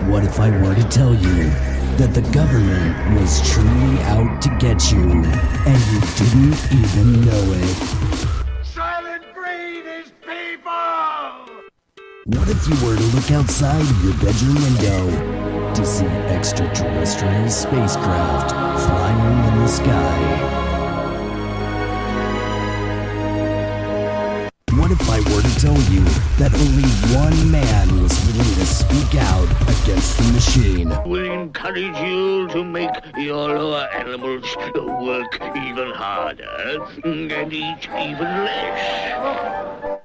What if I were to tell you that the government was truly out to get you and you didn't even know it? Silent breed is people! What if you were to look outside of your bedroom window to see extraterrestrial spacecraft flying in the sky? What if I were to tell you that only one man was willing to speak out against the machine? We encourage you to make your lower animals work even harder and eat even less.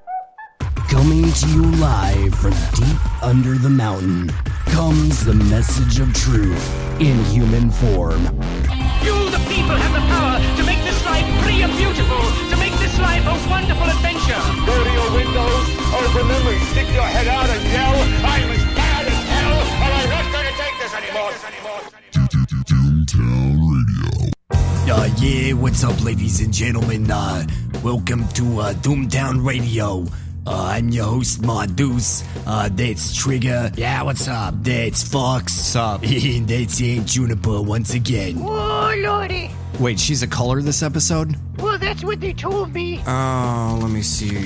Coming to you live from deep under the mountain comes the message of truth in human form. You, the people, have the power to make this life free and beautiful, to make this life a wonderful adventure. Go to your windows, open them, and stick your head out and yell, I'm as bad as hell, and I'm not going to take this anymore. Doomtown Radio. Yeah, what's up, ladies and gentlemen? Welcome to Doomtown Radio. I'm your host, Modus. That's Trigger. Yeah, what's up? That's Fox. What's up? And that's Aunt Juniper once again. Oh, lordy. Wait, she's a caller this episode? Well, that's what they told me. Oh, let me see.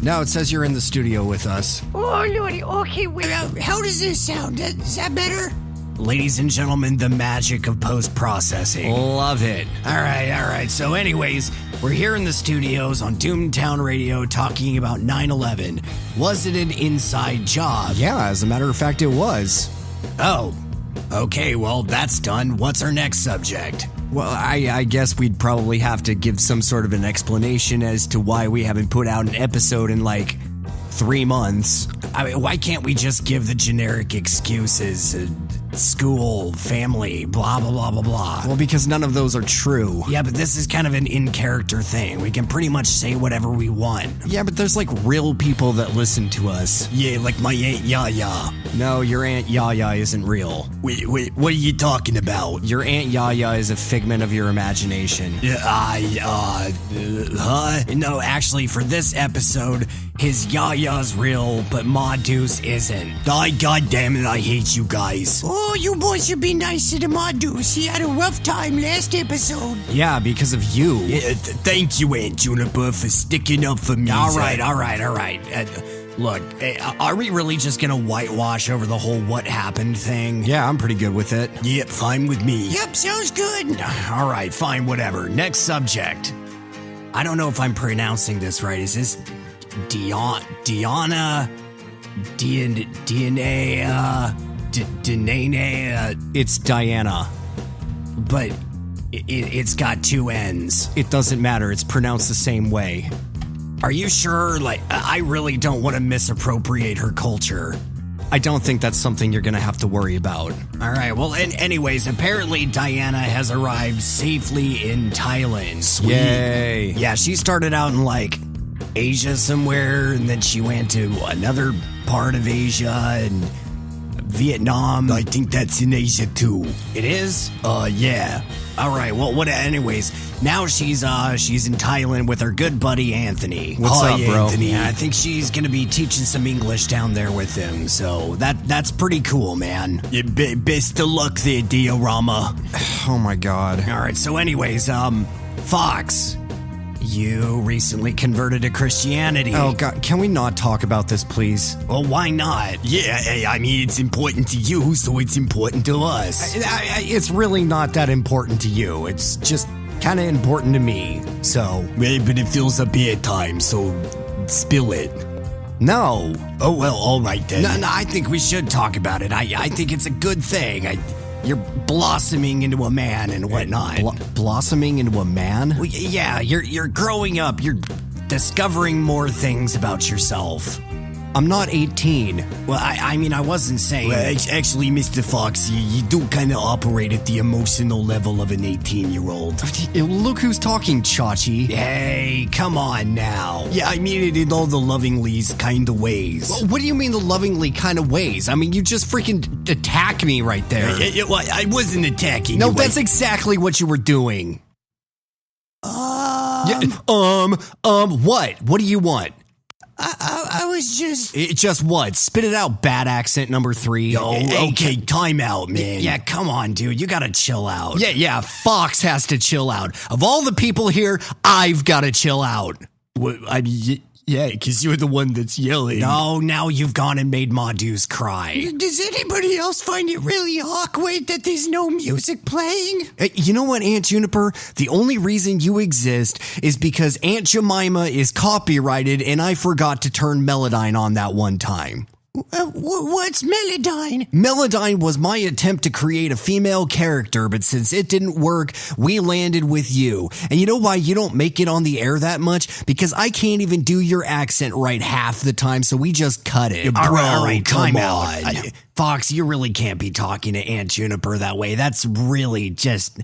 No, it says you're in the studio with us. Oh, lordy. Okay, wait. How does this sound? Is that better? Ladies and gentlemen, the magic of post-processing. Love it. All right. So anyways, we're here in the studios on Doomtown Radio talking about 9/11. Was it an inside job? Yeah, as a matter of fact, it was. Oh, okay, well, that's done. What's our next subject? Well, I guess we'd probably have to give some sort of an explanation as to why we haven't put out an episode in, 3 months. I mean, why can't we just give the generic excuses? School, family, blah, blah, blah, blah, blah. Well, because none of those are true. Yeah, but this is kind of an in-character thing. We can pretty much say whatever we want. Yeah, but there's, real people that listen to us. Yeah, like my Aunt Yaya. No, your Aunt Yaya isn't real. Wait, what are you talking about? Your Aunt Yaya is a figment of your imagination. No, actually, for this episode, his Yaya's real, but Modus isn't. God damn it, I hate you guys. Oh, you boys should be nice to the Modus. He had a rough time last episode. Yeah, because of you. Yeah, thank you, Aunt Juniper, for sticking up for me. All right. Look, are we really just gonna whitewash over the whole what happened thing? Yeah, I'm pretty good with it. Yep, fine with me. Yep, sounds good. All right, fine, whatever. Next subject. I don't know if I'm pronouncing this right. Is this Diana? It's Diana. But it's got 2 N's. It doesn't matter. It's pronounced the same way. Are you sure? I really don't want to misappropriate her culture. I don't think that's something you're gonna have to worry about. All right, well, anyways, apparently Diana has arrived safely in Thailand. Sweet. Yay. Yeah, she started out in, Asia somewhere, and then she went to another part of Asia, and Vietnam. I think that's in Asia, too. It is? Yeah. All right, well, anyways, now she's in Thailand with her good buddy Anthony. What's up, bro? Anthony. Yeah, I think she's gonna be teaching some English down there with him, so that's pretty cool, man. Best of luck there, diorama. Oh my god. All right, so anyways, Fox, you recently converted to Christianity. Oh god, can we not talk about this, please? Well, why not? Yeah, I mean, it's important to you, so it's important to us. It's really not that important to you. It's just kind of important to me, so... But it fills up airtime, so spill it. No. Oh, well, all right then. No, I think we should talk about it. I think it's a good thing. You're blossoming into a man and whatnot. Blossoming into a man? Well, yeah, you're growing up. You're discovering more things about yourself. I'm not 18. Well, I mean, I wasn't saying... Well, actually, Mr. Fox, you do kind of operate at the emotional level of an 18-year-old. Look who's talking, Chachi. Hey, come on now. Yeah, I mean it in all the lovingly kind of ways. Well, what do you mean the lovingly kind of ways? I mean, you just freaking attack me right there. I wasn't attacking you. No, that's exactly what you were doing. What? What do you want? I was just... Just what? Spit it out, bad accent number 3. Okay, time out, man. Yeah, come on, dude. You gotta chill out. Yeah, Fox has to chill out. Of all the people here, I've gotta chill out. Yeah, because you're the one that's yelling. No, now you've gone and made Madus cry. Does anybody else find it really awkward that there's no music playing? You know what, Aunt Juniper? The only reason you exist is because Aunt Jemima is copyrighted and I forgot to turn Melodyne on that one time. What's Melodyne? Melodyne was my attempt to create a female character, but since it didn't work, we landed with you. And you know why you don't make it on the air that much? Because I can't even do your accent right half the time, so we just cut it. All right, come time on. out. Fox, you really can't be talking to Aunt Juniper that way. That's really just...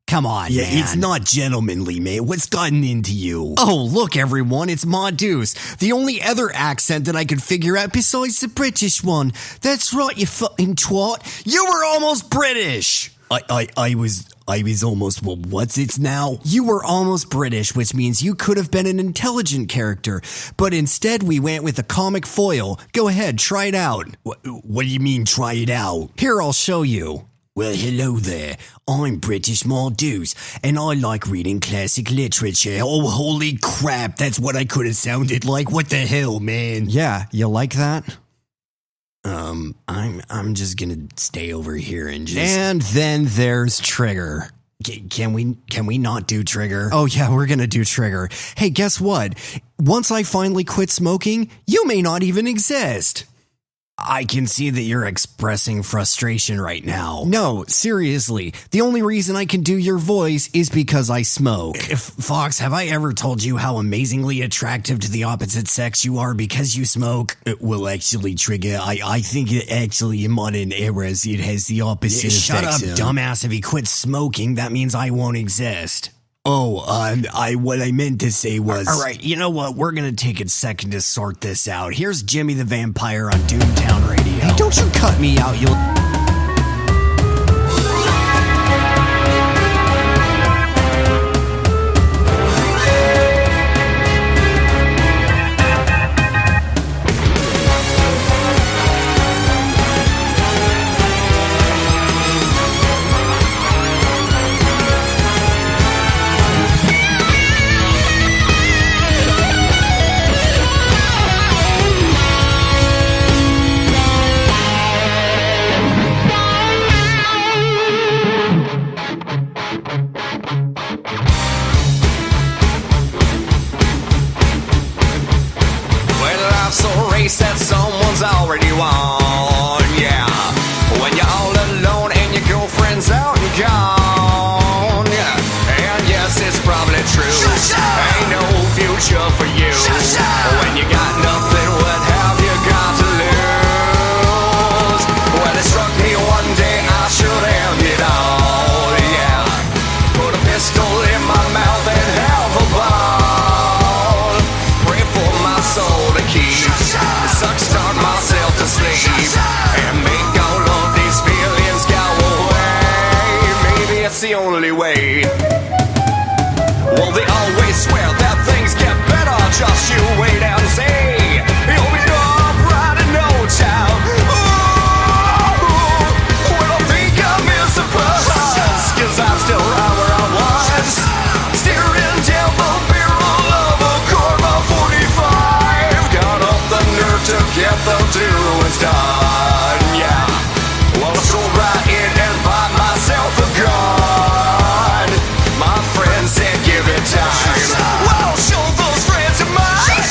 Come on, Yeah, man. it's not gentlemanly, man. What's gotten into you? Oh, look, everyone, it's Madus. The only other accent that I could figure out besides the British one. That's right, you fucking twat. You were almost British. I was almost, well, what's it now? You were almost British, which means you could have been an intelligent character. But instead, we went with a comic foil. Go ahead, try it out. What do you mean, try it out? Here, I'll show you. Well, hello there. I'm British Madus, and I like reading classic literature. Oh, holy crap, that's what I could have sounded like. What the hell, man? Yeah, you like that? I'm just gonna stay over here and just... And then there's Trigger. Can we not do Trigger? Oh yeah, we're gonna do Trigger. Hey, guess what? Once I finally quit smoking, you may not even exist. I can see that you're expressing frustration right now. No, seriously. The only reason I can do your voice is because I smoke. Fox, have I ever told you how amazingly attractive to the opposite sex you are because you smoke? Well, actually, Trigger, I think it actually in modern eras it has the opposite effect. Shut up, dumbass. If you quit smoking, that means I won't exist. Oh, what I meant to say was... All right, you know what? We're gonna take a second to sort this out. Here's Jimmy the Vampire on Doomtown Radio. Hey, don't you cut me out, you'll... That someone's already won, yeah. When you're all alone and your girlfriend's out and gone, yeah. And yes, it's probably true. Ain't no future for you. When you got nothing, what have you got to lose? Well, it struck me one day I should end it all, yeah. Put a pistol in my mouth and have a ball. Pray for my soul to keep. Start myself to sleep and make all of these feelings go away. Maybe it's the only way. Well, they always swear that things get better. Just you wait and see. You'll be up right in no time. Ooh, well, I think I miss a bus, 'cause I'm still right where I was, staring down the barrel of a Corma 45. Got up the nerve to get the doings done, yeah. Well, I strolled right in and bought myself a gun. My friend said give it time. Well, show those friends of mine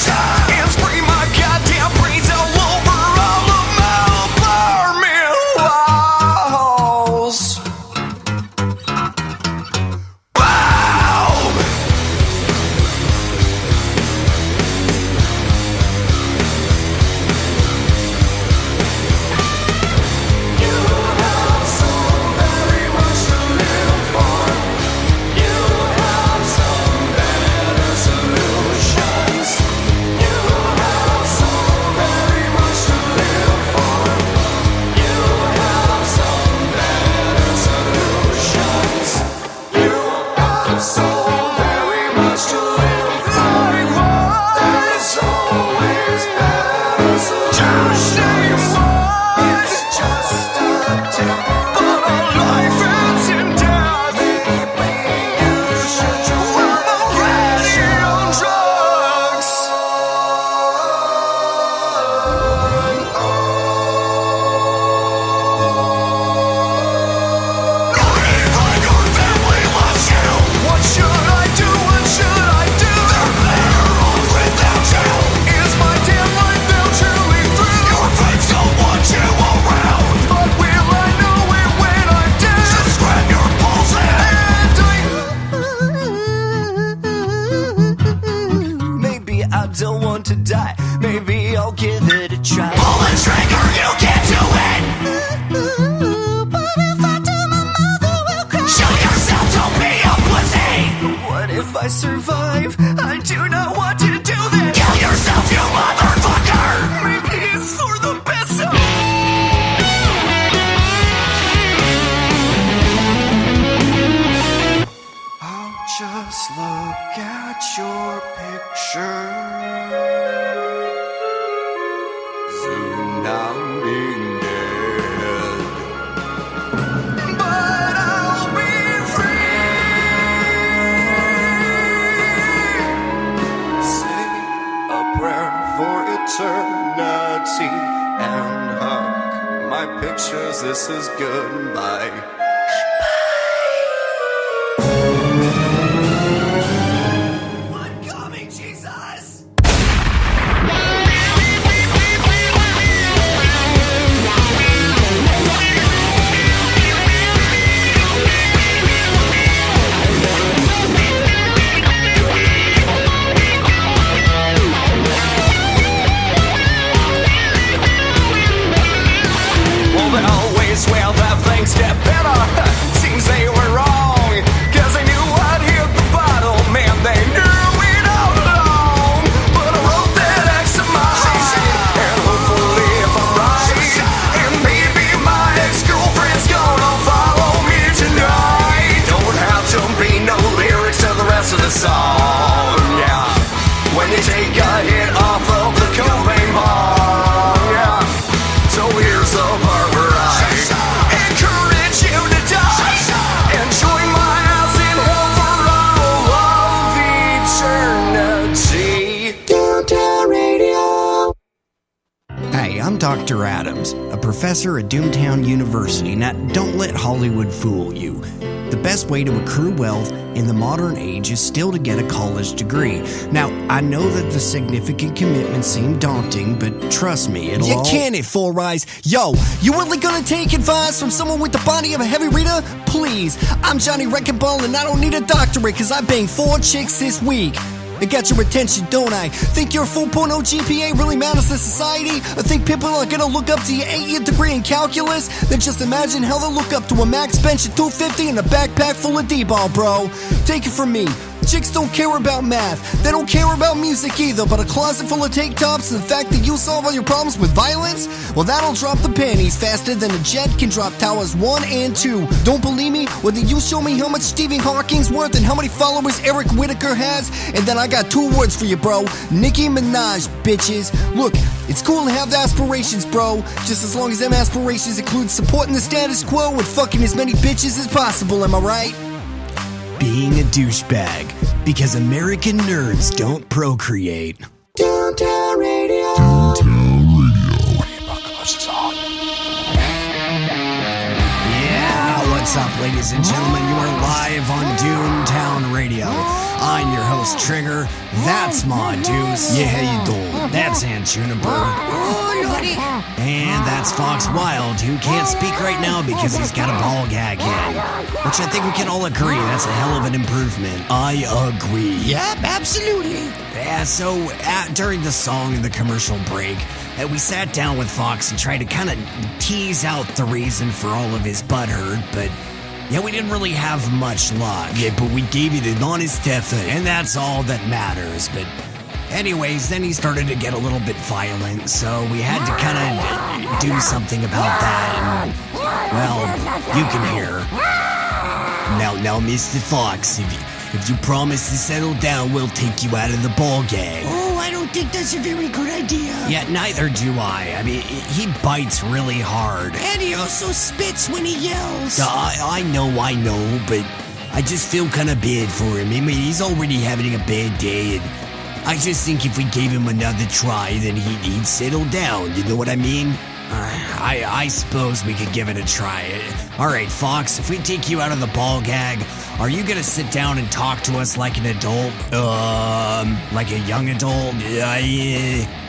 I survive. I do not want to do this. Kill yourself, you motherfucker! Maybe it's for the best of I'll just look at your picture. Soon I'm being dead. But I'll be free. Say a prayer for eternity and hug my pictures. This is goodbye. Well, that things get better. Seems they were wrong, 'cause they knew I'd hit the bottom, man, they knew it all along. But I wrote that X in my heart, and hopefully if I'm right, and maybe my ex-girlfriend's gonna follow me tonight. Don't have to be no lyrics to the rest of the song, yeah. When you take a hit off of the cocaine bar, yeah. So here's the part where I encourage you to die and join my ass in hell for all of eternity. Downtown Radio. Hey, I'm Dr. Adams, a professor at Doomtown University. Now, don't let Hollywood fool you. The best way to accrue wealth in the modern age is still to get a college degree. Now, I know that the significant commitments seem daunting, but trust me, it'll You all... can't it, Full Rise. Yo, you really gonna take advice from someone with the body of a heavy reader? Please, I'm Johnny Wrecking Ball and I don't need a doctorate because I banged 4 chicks this week. It got your attention, don't I? Think your 4.0 GPA really matters to society? Or think people are gonna look up to your 8-year degree in calculus? Then just imagine how they'll look up to a max bench at 250 and a backpack full of D-ball, bro. Take it from me. Chicks don't care about math. They don't care about music either, but a closet full of tank tops and the fact that you solve all your problems with violence? Well, that'll drop the panties faster than a jet can drop towers 1 and 2. Don't believe me? Well, then you show me how much Stephen Hawking's worth and how many followers Eric Whitaker has, and then I got 2 words for you, bro. Nicki Minaj, bitches. Look, it's cool to have the aspirations, bro, just as long as them aspirations include supporting the status quo and fucking as many bitches as possible, am I right? Being a douchebag, because American nerds don't procreate. Downtown Radio. Yeah, what's up, ladies and gentlemen? You are live on Doomtown Radio. I'm your host, Trigger. That's Ma Deuce. Yeah, how you doing? That's Aunt Juniper. Oh, Lordy. And that's Fox Wild, who can't speak right now because he's got a ball gag in. Which I think we can all agree, that's a hell of an improvement. I agree. Yep, absolutely. Yeah, so during the song and the commercial break, we sat down with Fox and tried to kind of tease out the reason for all of his butthurt, but yeah, we didn't really have much luck. Yeah, but we gave you the honest effort, and that's all that matters. But anyways, then he started to get a little bit violent, so we had to kind of do something about that, and, well, you can hear. Now, Mr. Fox, if you promise to settle down, we'll take you out of the ball game. Oh, I don't think that's a very good idea. Yeah, neither do I. I mean, he bites really hard. And he also spits when he yells. I know, but I just feel kind of bad for him. I mean, he's already having a bad day, and I just think if we gave him another try, then he'd settle down. You know what I mean? I suppose we could give it a try. All right, Fox, if we take you out of the ball gag, are you gonna sit down and talk to us like an adult? Like a young adult?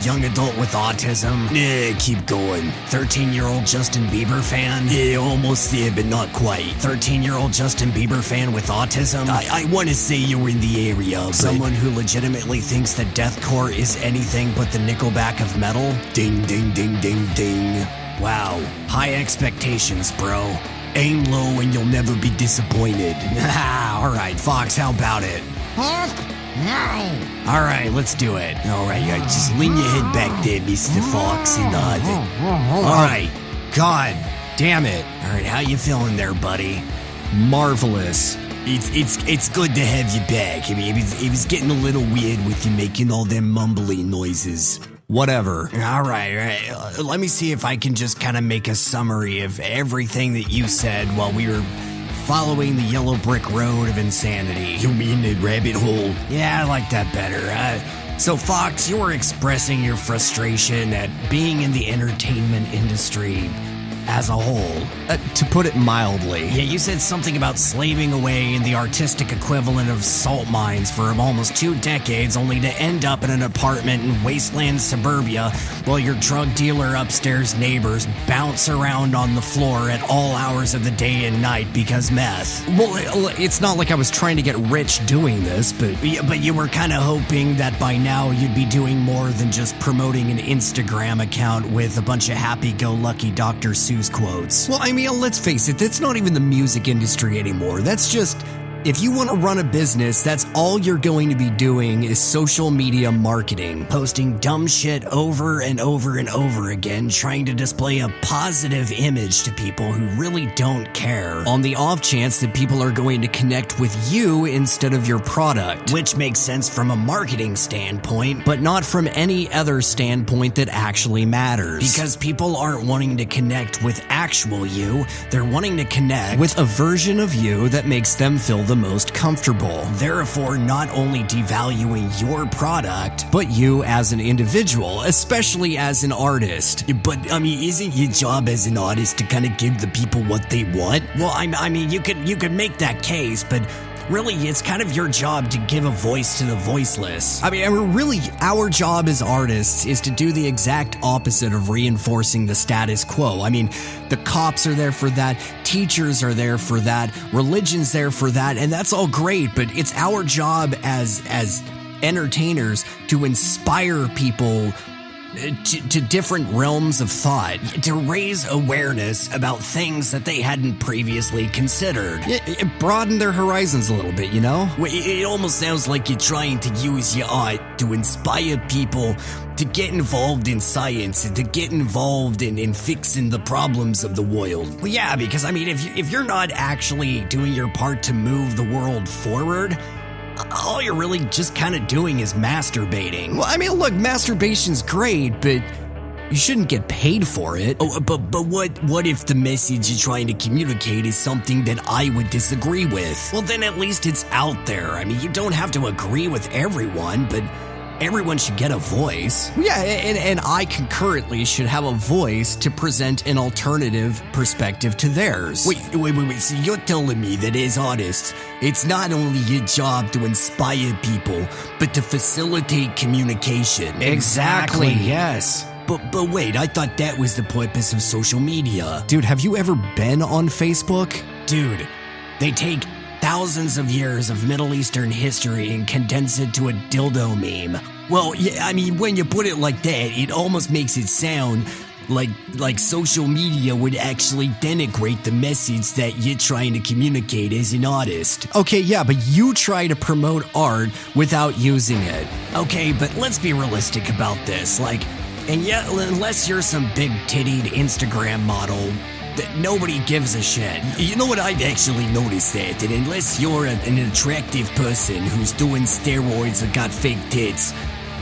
Young adult with autism? Keep going. 13-year-old Justin Bieber fan? Almost there, but not quite. 13-year-old Justin Bieber fan with autism? I want to say you're in the area, but someone who legitimately thinks that deathcore is anything but the Nickelback of metal? Ding, ding, ding, ding, ding. Wow, high expectations, bro. Aim low and you'll never be disappointed. Alright, Fox, how about it? All right, let's do it. All right, yeah, just lean your head back there, Mr. Fox, and all right, God damn it. All right, how you feeling there, buddy? Marvelous. It's good to have you back. I mean, it was getting a little weird with you making all them mumbling noises. Whatever. All right. Let me see if I can just kind of make a summary of everything that you said while we were following the yellow brick road of insanity. You mean the rabbit hole? Yeah, I like that better. So, Fox, you were expressing your frustration at being in the entertainment industry as a whole. To put it mildly. Yeah, you said something about slaving away in the artistic equivalent of salt mines for almost 2 decades, only to end up in an apartment in wasteland suburbia while your drug dealer upstairs neighbors bounce around on the floor at all hours of the day and night because meth. Well, it's not like I was trying to get rich doing this, but you were kind of hoping that by now you'd be doing more than just promoting an Instagram account with a bunch of happy-go-lucky Dr. Seuss quotes. Well, I mean, let's face it, that's not even the music industry anymore. That's just, if you want to run a business, that's all you're going to be doing is social media marketing. Posting dumb shit over and over and over again, trying to display a positive image to people who really don't care. On the off chance that people are going to connect with you instead of your product. Which makes sense from a marketing standpoint, but not from any other standpoint that actually matters. Because people aren't wanting to connect with actual you, they're wanting to connect with a version of you that makes them feel the most comfortable. Therefore, not only devaluing your product, but you as an individual, especially as an artist. But, I mean, isn't your job as an artist to kind of give the people what they want? Well, I mean, you could make that case, but really, it's kind of your job to give a voice to the voiceless. I mean, really, our job as artists is to do the exact opposite of reinforcing the status quo. I mean, the cops are there for that, teachers are there for that, religion's there for that, and that's all great, but it's our job as entertainers to inspire people to different realms of thought, to raise awareness about things that they hadn't previously considered. It broaden their horizons a little bit, you know? It almost sounds like you're trying to use your art to inspire people to get involved in science and to get involved in fixing the problems of the world. Well, yeah, because I mean, if you're not actually doing your part to move the world forward, all you're really just kind of doing is masturbating. Well, I mean, look, masturbation's great, but you shouldn't get paid for it. Oh, but what if the message you're trying to communicate is something that I would disagree with? Well, then at least it's out there. I mean, you don't have to agree with everyone, but everyone should get a voice. Yeah, and I concurrently should have a voice to present an alternative perspective to theirs. Wait. So you're telling me that as artists, it's not only your job to inspire people, but to facilitate communication? Exactly, yes. But wait, I thought that was the purpose of social media. Dude, have you ever been on Facebook? Dude, they take thousands of years of Middle Eastern history and condense it to a dildo meme. Well, yeah, I mean, when you put it like that, it almost makes it sound like social media would actually denigrate the message that you're trying to communicate as an artist. Okay, yeah, but you try to promote art without using it. Okay, but let's be realistic about this. And yet, unless you're some big-tittied Instagram model, that nobody gives a shit. You know what, I've actually noticed that unless you're an attractive person who's doing steroids or got fake tits,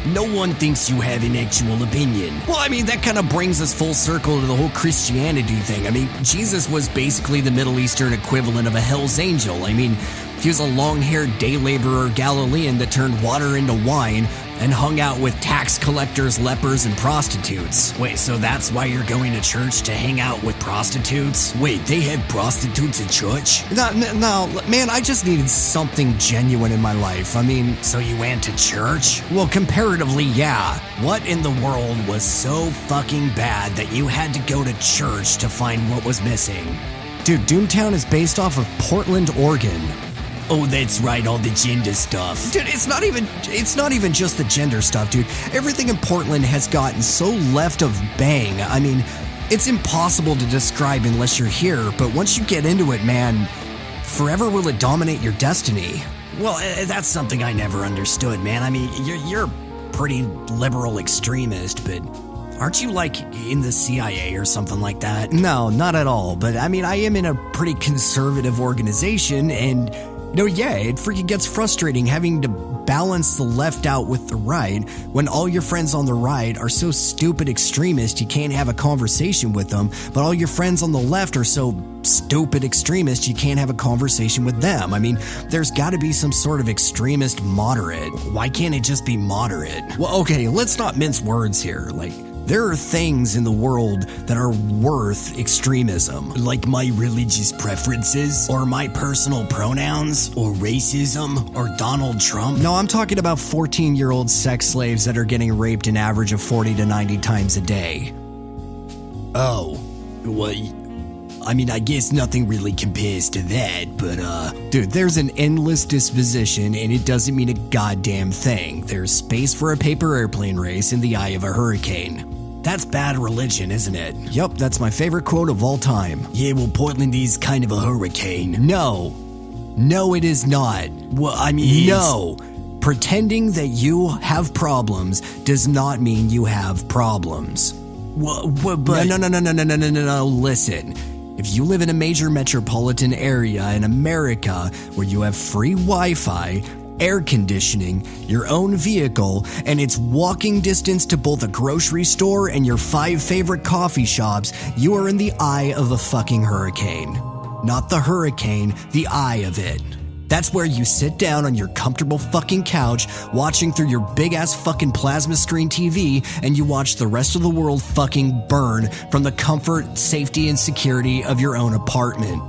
no one thinks you have an actual opinion. Well, I mean, that kind of brings us full circle to the whole Christianity thing. I mean, Jesus was basically the Middle Eastern equivalent of a Hell's Angel. I mean, he was a long-haired day laborer Galilean that turned water into wine and hung out with tax collectors, lepers, and prostitutes. Wait, so that's why you're going to church, to hang out with prostitutes? Wait, they had prostitutes at church? No, man, I just needed something genuine in my life. I mean... So you went to church? Well, comparatively, yeah. What in the world was so fucking bad that you had to go to church to find what was missing? Dude, Doomtown is based off of Portland, Oregon. Oh, that's right, all the gender stuff. Dude, it's not even just the gender stuff, dude. Everything in Portland has gotten so left of bang. I mean, it's impossible to describe unless you're here, but once you get into it, man, forever will it dominate your destiny. Well, that's something I never understood, man. I mean, you're a pretty liberal extremist, but aren't you, like, in the CIA or something like that? No, not at all. But, I mean, I am in a pretty conservative organization, and, yeah, it freaking gets frustrating having to balance the left out with the right when all your friends on the right are so stupid extremists you can't have a conversation with them, but all your friends on the left are so stupid extremists you can't have a conversation with them. I mean, there's got to be some sort of extremist moderate. Why can't it just be moderate? Well, okay, let's not mince words here. Like, there are things in the world that are worth extremism. Like my religious preferences, or my personal pronouns, or racism, or Donald Trump. No, I'm talking about 14-year-old sex slaves that are getting raped an average of 40 to 90 times a day. Oh, well, I mean, I guess nothing really compares to that, but, Dude, there's an endless disposition, and it doesn't mean a goddamn thing. There's space for a paper airplane race in the eye of a hurricane. That's bad religion, isn't it? Yup, that's my favorite quote of all time. Yeah, well, Portland is kind of a hurricane. No, it is not. Well, I mean, no. Pretending that you have problems does not mean you have problems. Well, but... No, listen. If you live in a major metropolitan area in America where you have free Wi-Fi, air conditioning, your own vehicle, and it's walking distance to both a grocery store and your 5 favorite coffee shops, you are in the eye of a fucking hurricane. Not the hurricane, the eye of it. That's where you sit down on your comfortable fucking couch, watching through your big-ass fucking plasma screen TV, and you watch the rest of the world fucking burn from the comfort, safety, and security of your own apartment.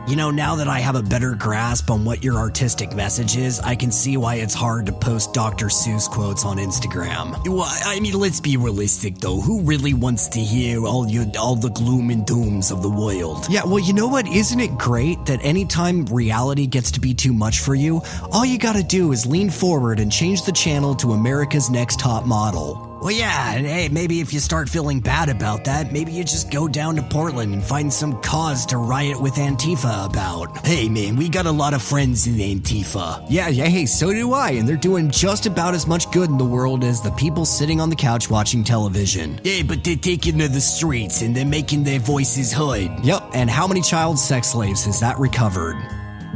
You know, now that I have a better grasp on what your artistic message is, I can see why it's hard to post Dr. Seuss quotes on Instagram. Well, I mean, let's be realistic, though. Who really wants to hear all the gloom and dooms of the world? Yeah, well, you know what? Isn't it great that anytime reality gets to be too much for you, all you gotta do is lean forward and change the channel to America's Next Top Model? Well, yeah, and hey, maybe if you start feeling bad about that, maybe you just go down to Portland and find some cause to riot with Antifa about. Hey, man, we got a lot of friends in Antifa. Yeah, hey, so do I, and they're doing just about as much good in the world as the people sitting on the couch watching television. Yeah, but they're taking to the streets and they're making their voices heard. Yep, and how many child sex slaves has that recovered?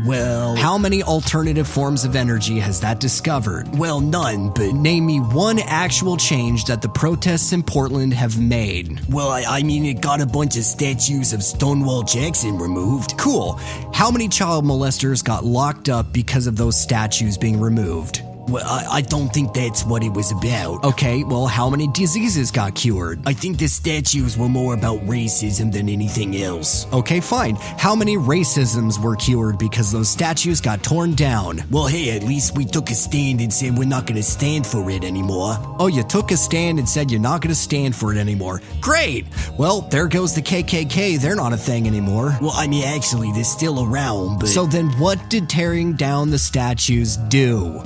Well, how many alternative forms of energy has that discovered? Well, none, but name me one actual change that the protests in Portland have made. Well, I mean, it got a bunch of statues of Stonewall Jackson removed. Cool. How many child molesters got locked up because of those statues being removed? Well, I don't think that's what it was about. Okay, well, how many diseases got cured? I think the statues were more about racism than anything else. Okay, fine. How many racisms were cured because those statues got torn down? Well, hey, at least we took a stand and said we're not going to stand for it anymore. Oh, you took a stand and said you're not going to stand for it anymore. Great! Well, there goes the KKK. They're not a thing anymore. Well, I mean, actually, they're still around, but... So then what did tearing down the statues do?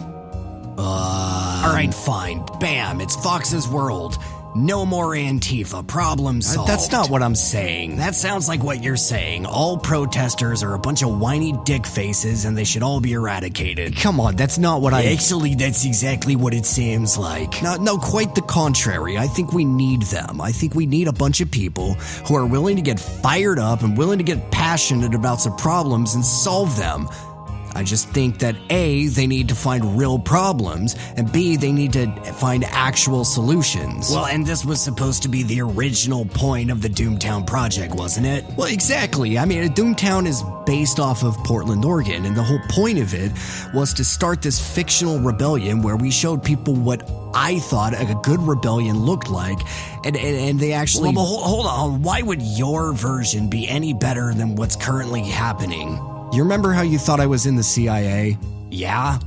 Alright, fine. Bam, it's Fox's World. No more Antifa. Problem solved. That's not what I'm saying. That sounds like what you're saying. All protesters are a bunch of whiny dick faces and they should all be eradicated. Come on, that's not what Actually, that's exactly what it seems like. No, quite the contrary. I think we need them. I think we need a bunch of people who are willing to get fired up and willing to get passionate about some problems and solve them. I just think that A, they need to find real problems, and B, they need to find actual solutions. Well, and this was supposed to be the original point of the Doomtown Project, wasn't it? Well, exactly. I mean, Doomtown is based off of Portland, Oregon, and the whole point of it was to start this fictional rebellion where we showed people what I thought a good rebellion looked like, and they actually... Well, but hold on. Why would your version be any better than what's currently happening? You remember how you thought I was in the CIA? Yeah?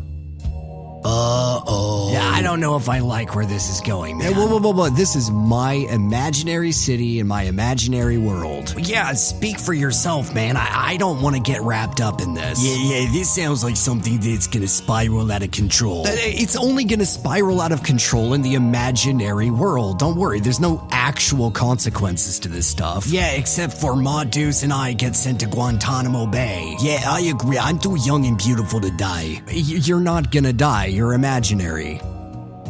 Yeah, I don't know if I like where this is going, man. Hey, whoa. This is my imaginary city and my imaginary world. Yeah, speak for yourself, man. I don't want to get wrapped up in this. Yeah, this sounds like something that's gonna spiral out of control. It's only gonna spiral out of control in the imaginary world. Don't worry, there's no actual consequences to this stuff. Yeah, except for Ma Deuce and I get sent to Guantanamo Bay. Yeah, I agree. I'm too young and beautiful to die. You're not gonna die. You're imaginary.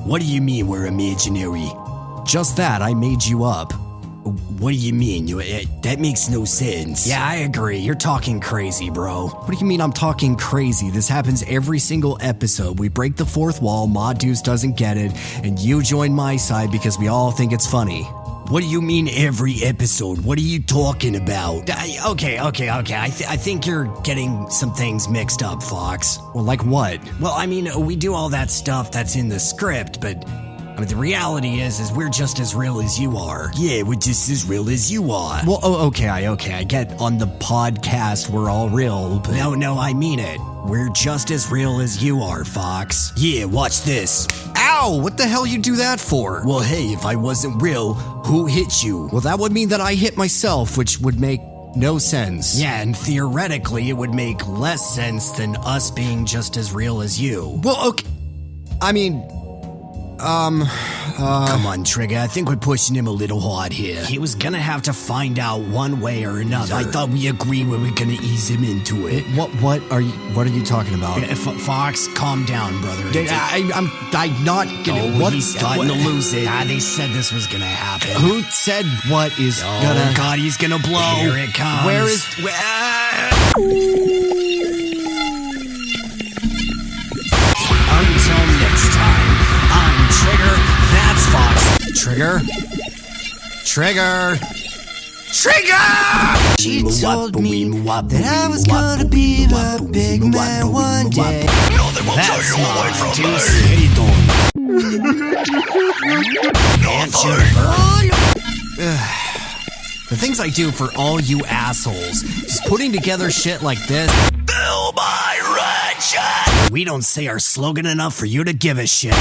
What do you mean we're imaginary? Just that, I made you up. What do you mean? That makes no sense. Yeah, I agree. You're talking crazy, bro. What do you mean I'm talking crazy? This happens every single episode. We break the fourth wall, Ma Deuce doesn't get it, and you join my side because we all think it's funny. What do you mean every episode? What are you talking about? Okay. I think you're getting some things mixed up, Fox. Well, like what? Well, I mean, we do all that stuff that's in the script, but I mean, the reality is we're just as real as you are. Yeah, we're just as real as you are. Well, okay. I get on the podcast we're all real, but... No, I mean it. We're just as real as you are, Fox. Yeah, watch this. Ow! What the hell you do that for? Well, hey, if I wasn't real, who hit you? Well, that would mean that I hit myself, which would make no sense. Yeah, and theoretically, it would make less sense than us being just as real as you. Well, okay. I mean... Come on, Trigger. I think we're pushing him a little hard here. He was gonna have to find out one way or another. I thought we agreed we were gonna ease him into it. What are you talking about? Fox, calm down, brother. I'm not gonna. What? He's starting to lose it. They said this was gonna happen. Who said what is gonna? Oh God, he's gonna blow. Here it comes. Where is? Until next time. I'm Trigger, that's Fox. Trigger! She told me that I was gonna be the big man one day. No, they won't tell you away from me. How you doing? The things I do for all you assholes. Just putting together shit like this. Fill my red shirt. We don't say our slogan enough for you to give a shit.